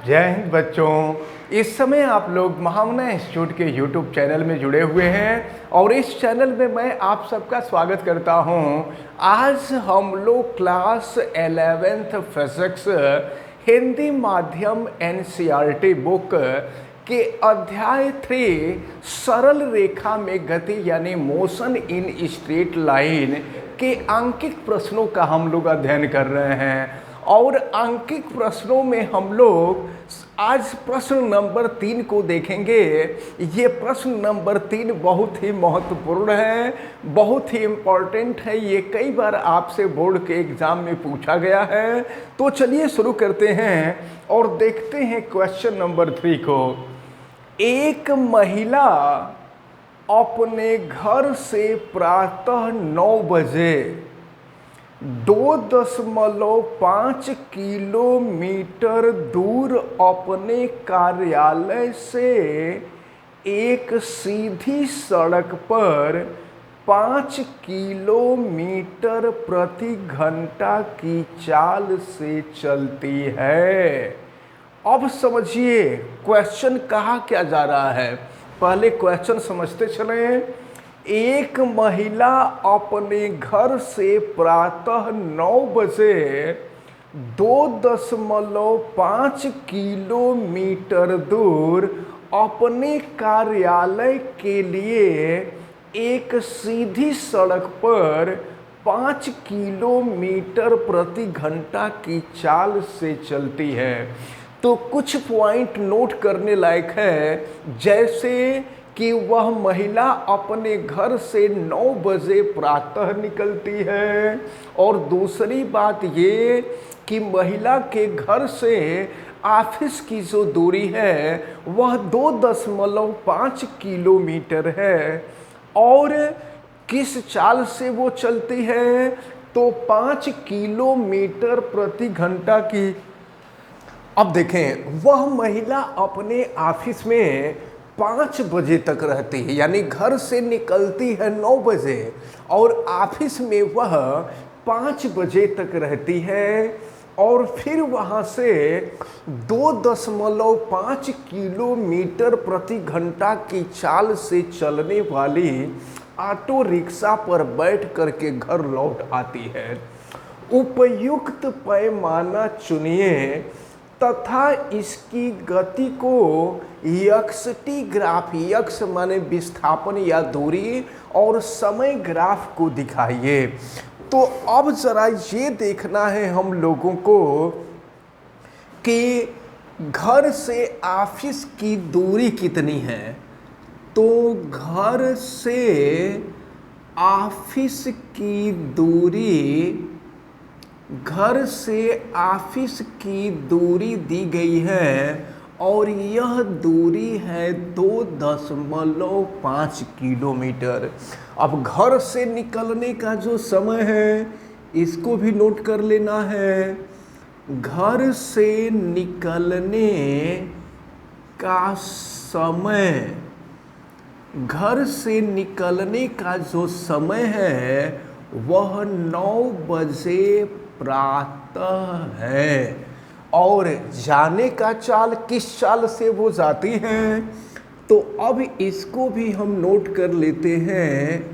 जय हिंद बच्चों। इस समय आप लोग महामना इंस्टीट्यूट के यूट्यूब चैनल में जुड़े हुए हैं और इस चैनल में मैं आप सबका स्वागत करता हूं। आज हम लोग क्लास 11th फिजिक्स हिंदी माध्यम एनसीईआरटी बुक के अध्याय 3 सरल रेखा में गति यानी मोशन इन स्ट्रेट लाइन के अंकित प्रश्नों का हम लोग अध्ययन कर रहे हैं। और अंकित प्रश्नों में हम लोग आज प्रश्न नंबर 3 को देखेंगे। ये प्रश्न नंबर 3 बहुत ही महत्वपूर्ण है, बहुत ही इम्पोर्टेंट है। ये कई बार आपसे बोर्ड के एग्जाम में पूछा गया है। तो चलिए शुरू करते हैं और देखते हैं क्वेश्चन नंबर 3 को। एक महिला अपने घर से प्रातः 9 बजे 2.5 किलोमीटर दूर अपने कार्यालय से एक सीधी सड़क पर 5 किलोमीटर प्रति घंटा की चाल से चलती है। अब समझिए क्वेश्चन कहा क्या जा रहा है। पहले क्वेश्चन समझते चलें। एक महिला अपने घर से प्रातः 9 बजे 2.5 किलोमीटर दूर अपने कार्यालय के लिए एक सीधी सड़क पर 5 किलोमीटर प्रति घंटा की चाल से चलती है। तो कुछ पॉइंट नोट करने लायक है, जैसे कि वह महिला अपने घर से 9 बजे प्रातः निकलती है, और दूसरी बात ये कि महिला के घर से ऑफिस की जो दूरी है वह 2.5 किलोमीटर है। और किस चाल से वो चलती है, तो 5 किलोमीटर प्रति घंटा की। अब देखें, वह महिला अपने ऑफिस में 5 बजे तक रहती है, यानी घर से निकलती है 9 बजे और ऑफिस में वह 5 बजे तक रहती है। और फिर वहाँ से 2.5 किलोमीटर प्रति घंटा की चाल से चलने वाली ऑटो रिक्शा पर बैठ करके घर लौट आती है। उपयुक्त पैमाना चुनिए तथा इसकी गति को यक्षटी ग्राफ, यक्ष माने विस्थापन या दूरी, और समय ग्राफ को दिखाइए। तो अब जरा ये देखना है हम लोगों को कि घर से ऑफिस की दूरी कितनी है। तो घर से ऑफिस की दूरी, घर से ऑफिस की दूरी दी गई है और यह दूरी है 2.5 किलोमीटर। अब घर से निकलने का जो समय है इसको भी नोट कर लेना है। घर से निकलने का समय, घर से निकलने का जो समय है वह 9 बजे प्रातः है। और जाने का चाल, किस चाल से वो जाती हैं, तो अब इसको भी हम नोट कर लेते हैं।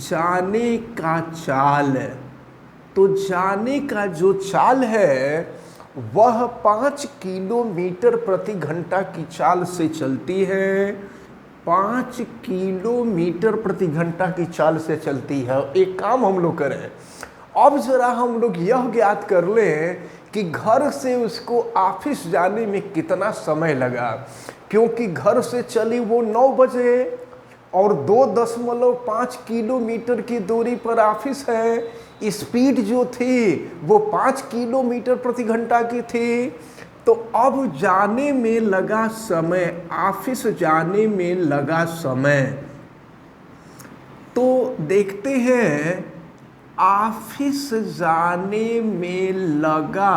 जाने का चाल, तो जाने का जो चाल है वह 5 किलोमीटर प्रति घंटा की चाल से चलती है। 5 किलोमीटर प्रति घंटा की चाल से चलती है। एक काम हम लोग करें, अब जरा हम लोग यह ज्ञात कर लें कि घर से उसको ऑफिस जाने में कितना समय लगा। क्योंकि घर से चली वो 9 बजे और 2.5 किलोमीटर की दूरी पर ऑफिस है। स्पीड जो थी वो 5 किलोमीटर प्रति घंटा की थी। तो अब जाने में लगा समय, ऑफिस जाने में लगा समय, तो देखते हैं ऑफिस जाने में लगा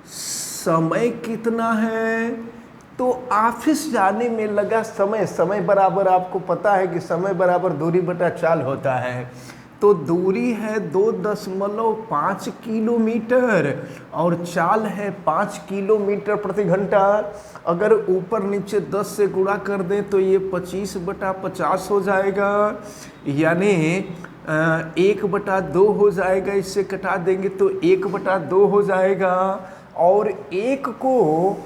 समय कितना है। तो ऑफिस जाने में लगा समय, समय बराबर आपको पता है कि समय बराबर दूरी बटा चाल होता है। तो दूरी है 2.5 किलोमीटर और चाल है 5 किलोमीटर प्रति घंटा। अगर ऊपर नीचे 10 से गुणा कर दें तो ये 25/50 हो जाएगा, यानी 1/2 हो जाएगा। इससे घटा देंगे तो 1/2 हो जाएगा। और एक को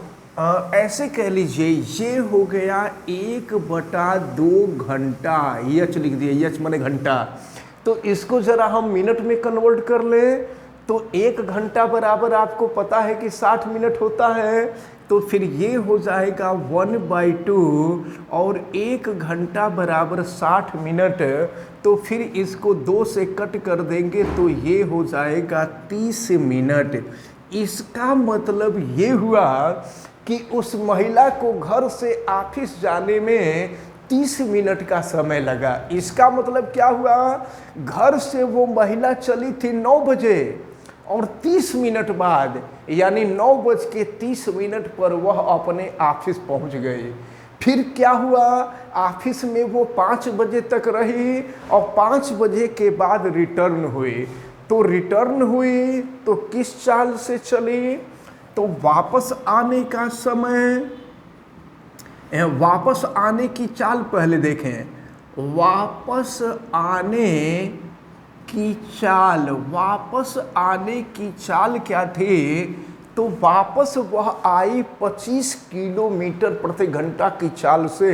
ऐसे कह लीजिए, ये हो गया 1/2 घंटा। यच लिख दिए, यच माने घंटा। तो इसको जरा हम मिनट में कन्वर्ट कर ले तो 1 घंटा बराबर आपको पता है कि 60 मिनट होता है। तो फिर ये हो जाएगा 1/2 और 1 घंटा बराबर 60 मिनट। तो फिर इसको 2 से कट कर देंगे तो ये हो जाएगा 30 मिनट। इसका मतलब ये हुआ कि उस महिला को घर से ऑफिस जाने में 30 मिनट का समय लगा। इसका मतलब क्या हुआ, घर से वो महिला चली थी 9 बजे और 30 मिनट बाद यानी 9:30 पर वह अपने ऑफिस पहुंच गए। फिर क्या हुआ, ऑफिस में वो 5 बजे तक रही और 5 बजे के बाद रिटर्न हुई। तो रिटर्न हुई तो किस चाल से चली, तो वापस आने का समय, वापस आने की चाल पहले देखें। वापस आने की चाल, वापस आने की चाल क्या थी, तो वापस वह आई 25 किलोमीटर प्रति घंटा की चाल से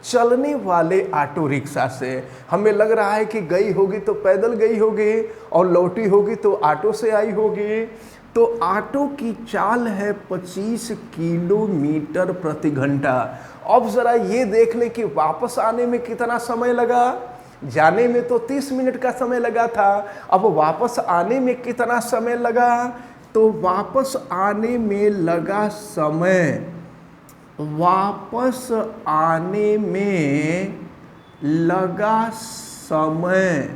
चलने वाले ऑटो रिक्शा से। हमें लग रहा है कि गई होगी तो पैदल गई होगी और लौटी होगी तो ऑटो से आई होगी। तो ऑटो की चाल है 25 किलोमीटर प्रति घंटा। अब जरा ये देख लें कि वापस आने में कितना समय लगा। जाने में तो 30 मिनट का समय लगा था, अब वापस आने में कितना समय लगा, तो वापस आने में लगा समय, वापस आने में लगा समय।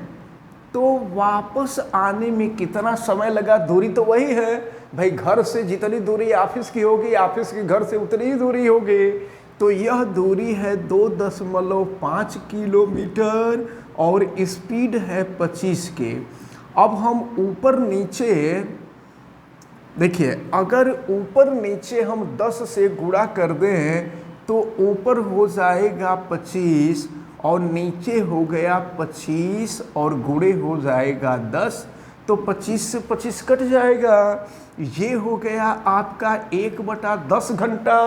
तो वापस आने में कितना समय लगा, दूरी तो वही है भाई, घर से जितनी दूरी ऑफिस की होगी, ऑफिस की घर से उतनी ही दूरी होगी। तो यह दूरी है 2.5 किलोमीटर और स्पीड है 25 के। अब हम ऊपर नीचे देखिए, अगर ऊपर नीचे हम 10 से गुणा कर दें तो ऊपर हो जाएगा 25 और नीचे हो गया 25 और गुणे हो जाएगा 10। तो 25 से 25 कट जाएगा। ये हो गया आपका 1/10 घंटा।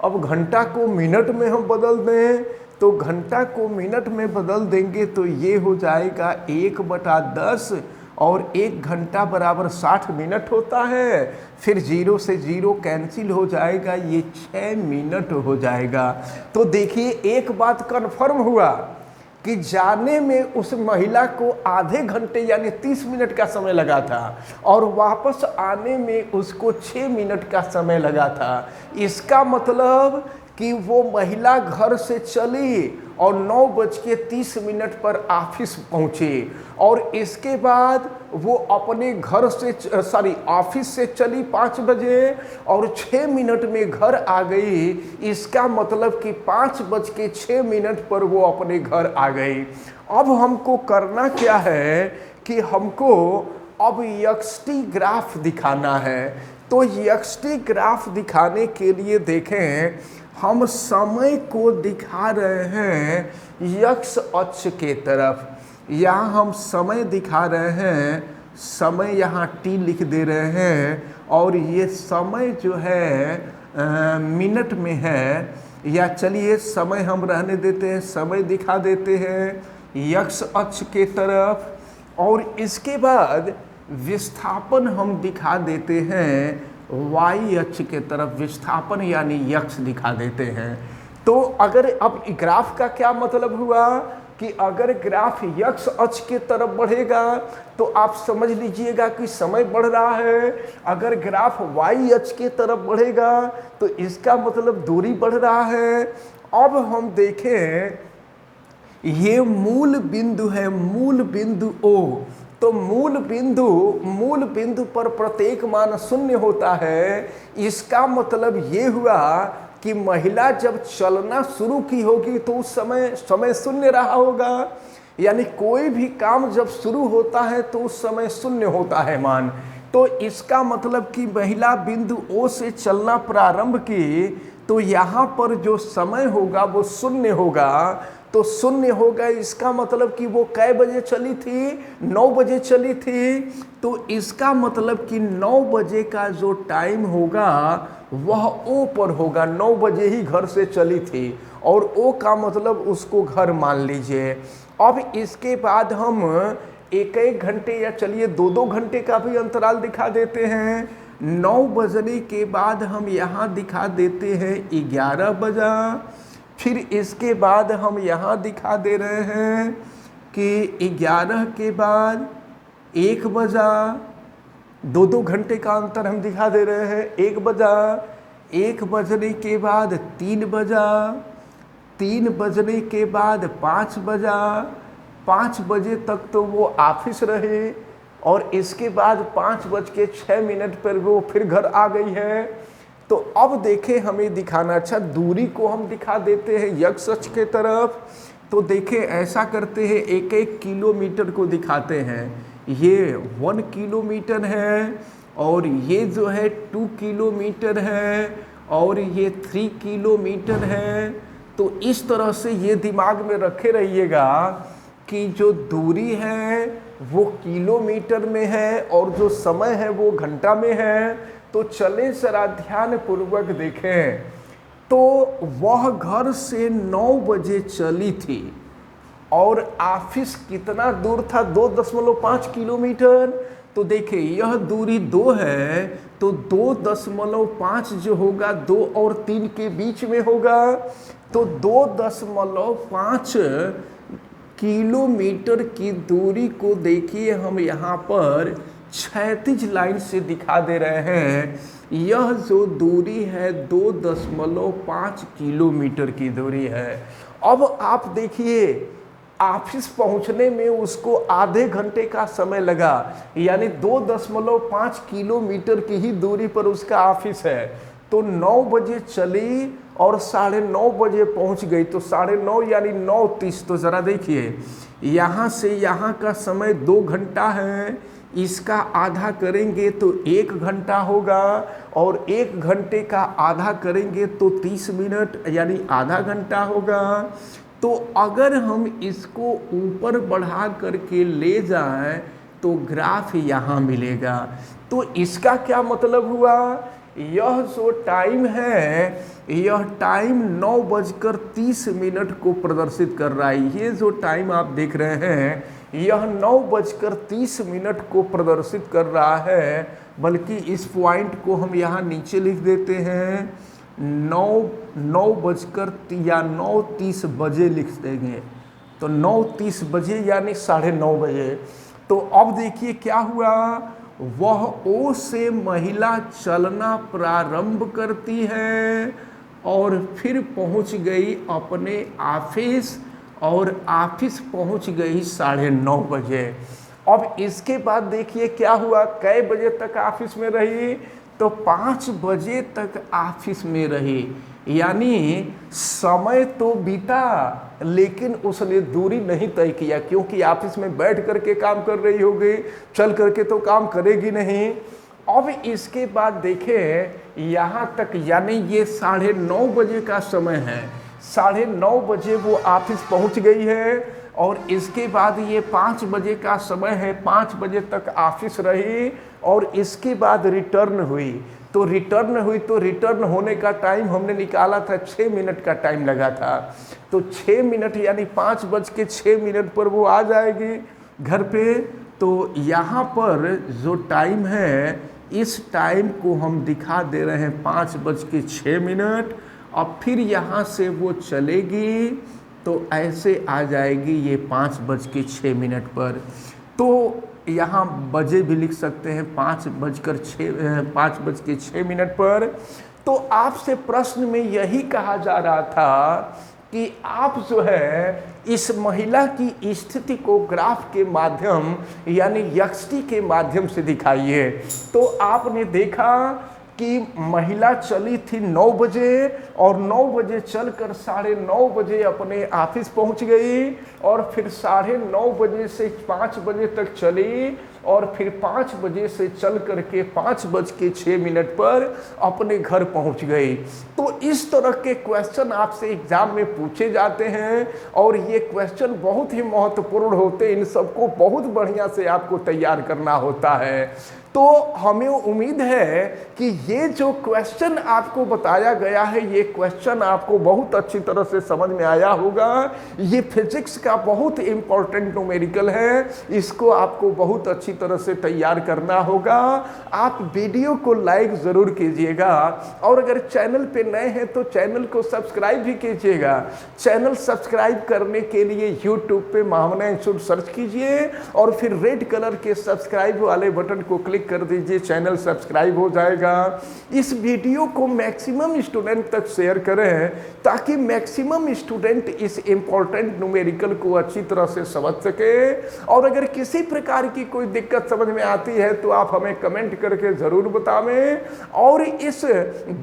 अब घंटा को मिनट में हम बदल दें तो घंटा को मिनट में बदल देंगे तो ये हो जाएगा 1/10 और 1 घंटा बराबर 60 मिनट होता है। फिर 0 से 0 कैंसिल हो जाएगा, ये 6 मिनट हो जाएगा। तो देखिए, एक बात कन्फर्म हुआ कि जाने में उस महिला को आधे घंटे यानी 30 मिनट का समय लगा था और वापस आने में उसको 6 मिनट का समय लगा था। इसका मतलब कि वो महिला घर से चली और 9:30 पर ऑफिस पहुंची और इसके बाद वो अपने घर से ऑफिस से चली 5 बजे और 6 मिनट में घर आ गई। इसका मतलब कि 5:06 पर वो अपने घर आ गई। अब हमको करना क्या है कि हमको अब एक्सटी ग्राफ दिखाना है। तो एक्सटी ग्राफ दिखाने के लिए देखें, हम समय को दिखा रहे हैं एक्स अक्ष के तरफ। यहाँ हम समय दिखा रहे हैं, समय यहाँ टी लिख दे रहे हैं और ये समय जो है मिनट में है, या चलिए समय हम रहने देते हैं, समय दिखा देते हैं एक्स अक्ष के तरफ। और इसके बाद विस्थापन हम दिखा देते हैं वाई अक्ष के तरफ, विस्थापन यानी यक्स दिखा देते हैं। तो अगर अब ग्राफ का क्या मतलब हुआ कि अगर ग्राफ यक्स अक्ष के तरफ बढ़ेगा तो आप समझ लीजिएगा कि समय बढ़ रहा है। अगर ग्राफ वाई अक्ष के तरफ बढ़ेगा तो इसका मतलब दूरी बढ़ रहा है। अब हम देखें, ये मूल बिंदु है, मूल बिंदु ओ। तो मूल बिंदु पर प्रत्येक मान 0 होता है। इसका मतलब ये हुआ कि महिला जब चलना शुरू की होगी तो उस समय 0 रहा होगा। यानी कोई भी काम जब शुरू होता है तो उस समय शून्य होता है मान। तो इसका मतलब कि महिला बिंदु ओ से चलना प्रारंभ की, तो यहाँ पर जो समय होगा वो शून्य होगा। तो शून्य होगा, इसका मतलब कि वो कै बजे चली थी, 9 बजे चली थी। तो इसका मतलब कि 9 बजे का जो टाइम होगा वह ओ पर होगा। 9 बजे ही घर से चली थी और ओ का मतलब उसको घर मान लीजिए। अब इसके बाद हम एक एक घंटे या चलिए 2-2 घंटे का भी अंतराल दिखा देते हैं। 9 बजने के बाद हम यहाँ दिखा देते हैं 11 बजा। फिर इसके बाद हम यहाँ दिखा दे रहे हैं कि 11 के बाद 1 बजा। 2-2 घंटे का अंतर हम दिखा दे रहे हैं। 1 बजा, 1 बजने के बाद 3 बजा, 3 बजने के बाद 5 बजा। 5 बजे तक तो वो ऑफिस रहे और इसके बाद 5:06 पर वो फिर घर आ गई है। तो अब देखें हमें दिखाना, अच्छा दूरी को हम दिखा देते हैं यक्ष अक्ष के तरफ। तो देखें ऐसा करते हैं, 1-1 किलोमीटर को दिखाते हैं। ये 1 किलोमीटर है और ये जो है 2 किलोमीटर है और ये 3 किलोमीटर है। तो इस तरह से ये दिमाग में रखे रहिएगा कि जो दूरी है वो किलोमीटर में है और जो समय है वो घंटा में है। तो चले जरा ध्यान पूर्वक देखें। तो वह घर से 9 बजे चली थी और ऑफिस कितना दूर था, 2.5 किलोमीटर। तो देखिए यह दूरी 2 है, तो 2.5 जो होगा 2 और 3 के बीच में होगा। तो 2.5 किलोमीटर की दूरी को देखिए हम यहाँ पर क्षैतिज लाइन से दिखा दे रहे हैं। यह जो दूरी है 2.5 किलोमीटर की दूरी है। अब आप देखिए ऑफिस पहुंचने में उसको आधे घंटे का समय लगा, यानी 2.5 किलोमीटर की ही दूरी पर उसका ऑफिस है। तो 9 बजे चली और 9:30 बजे पहुंच गई। तो 9:30 यानी 9:30। तो ज़रा देखिए यहाँ से यहाँ का समय 2 घंटा है, इसका आधा करेंगे तो 1 घंटा होगा और 1 घंटे का आधा करेंगे तो 30 मिनट यानी आधा घंटा होगा। तो अगर हम इसको ऊपर बढ़ा करके ले जाएं तो ग्राफ यहाँ मिलेगा। तो इसका क्या मतलब हुआ, यह जो टाइम है यह टाइम 9:30 को प्रदर्शित कर रहा है। ये जो टाइम आप देख रहे हैं यह 9:30 को प्रदर्शित कर रहा है। बल्कि इस पॉइंट को हम यहाँ नीचे लिख देते हैं, 9:30 बजे लिख देंगे। तो 9:30 बजे यानी 9:30 बजे। तो अब देखिए क्या हुआ, वह ओ से महिला चलना प्रारंभ करती है और फिर पहुंच गई अपने ऑफिस और ऑफिस पहुंच गई 9:30 बजे। अब इसके बाद देखिए क्या हुआ, कै बजे तक ऑफिस में रही, तो 5 बजे तक ऑफिस में रही। यानी समय तो बीता लेकिन उसने दूरी नहीं तय किया, क्योंकि ऑफिस में बैठ करके काम कर रही होगी, चल करके तो काम करेगी नहीं। अब इसके बाद देखें यहाँ तक, यानी ये 9:30 बजे का समय है। 9:30 बजे वो ऑफिस पहुँच गई है और इसके बाद ये 5 बजे का समय है, 5 बजे तक ऑफिस रही और इसके बाद रिटर्न हुई। तो रिटर्न होने का टाइम हमने निकाला था, 6 मिनट का टाइम लगा था। तो 6 मिनट यानी 5:06 पर वो आ जाएगी घर पे। तो यहाँ पर जो टाइम है इस टाइम को हम दिखा दे रहे हैं 5:06। अब फिर यहाँ से वो चलेगी तो ऐसे आ जाएगी ये 5:06 पर। तो यहाँ बजे भी लिख सकते हैं 5:06 पर। तो आपसे प्रश्न में यही कहा जा रहा था कि आप जो है इस महिला की स्थिति को ग्राफ के माध्यम यानी यक्ष्टी के माध्यम से दिखाइए। तो आपने देखा कि महिला चली थी 9 बजे और 9 बजे चलकर 9:30 बजे अपने ऑफिस पहुंच गई और फिर 9:30 बजे से 5 बजे तक चली और फिर 5 बजे से चल करके 5:06 पर अपने घर पहुंच गई। तो इस तरह के क्वेश्चन आपसे एग्जाम में पूछे जाते हैं और ये क्वेश्चन बहुत ही महत्वपूर्ण होते हैं। इन सबको बहुत बढ़िया से आपको तैयार करना होता है। तो हमें उम्मीद है कि ये जो क्वेश्चन आपको बताया गया है, ये क्वेश्चन आपको बहुत अच्छी तरह से समझ में आया होगा। ये फिजिक्स का बहुत इंपॉर्टेंट न्यूमेरिकल है, इसको आपको बहुत अच्छी तरह से तैयार करना होगा। आप वीडियो को लाइक ज़रूर कीजिएगा और अगर चैनल पे नए हैं तो चैनल को सब्सक्राइब भी कीजिएगा। चैनल सब्सक्राइब करने के लिए यूट्यूब पे महामना इंस्टीट्यूट सर्च कीजिए और फिर रेड कलर के सब्सक्राइब वाले बटन को क्लिक कर दीजिए, चैनल सब्सक्राइब हो जाएगा। इस वीडियो को मैक्सिमम स्टूडेंट तक शेयर करें ताकि मैक्सिमम स्टूडेंट इस इंपॉर्टेंट न्यूमेरिकल को अच्छी तरह से समझ सके। और अगर किसी प्रकार की कोई दिक्कत समझ में आती है तो आप हमें कमेंट करके ज़रूर बतावें और इस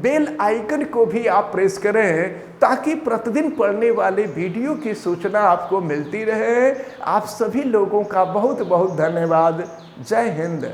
बेल आइकन को भी आप प्रेस करें ताकि प्रतिदिन पढ़ने वाले वीडियो की सूचना आपको मिलती रहे। आप सभी लोगों का बहुत बहुत धन्यवाद। जय हिंद।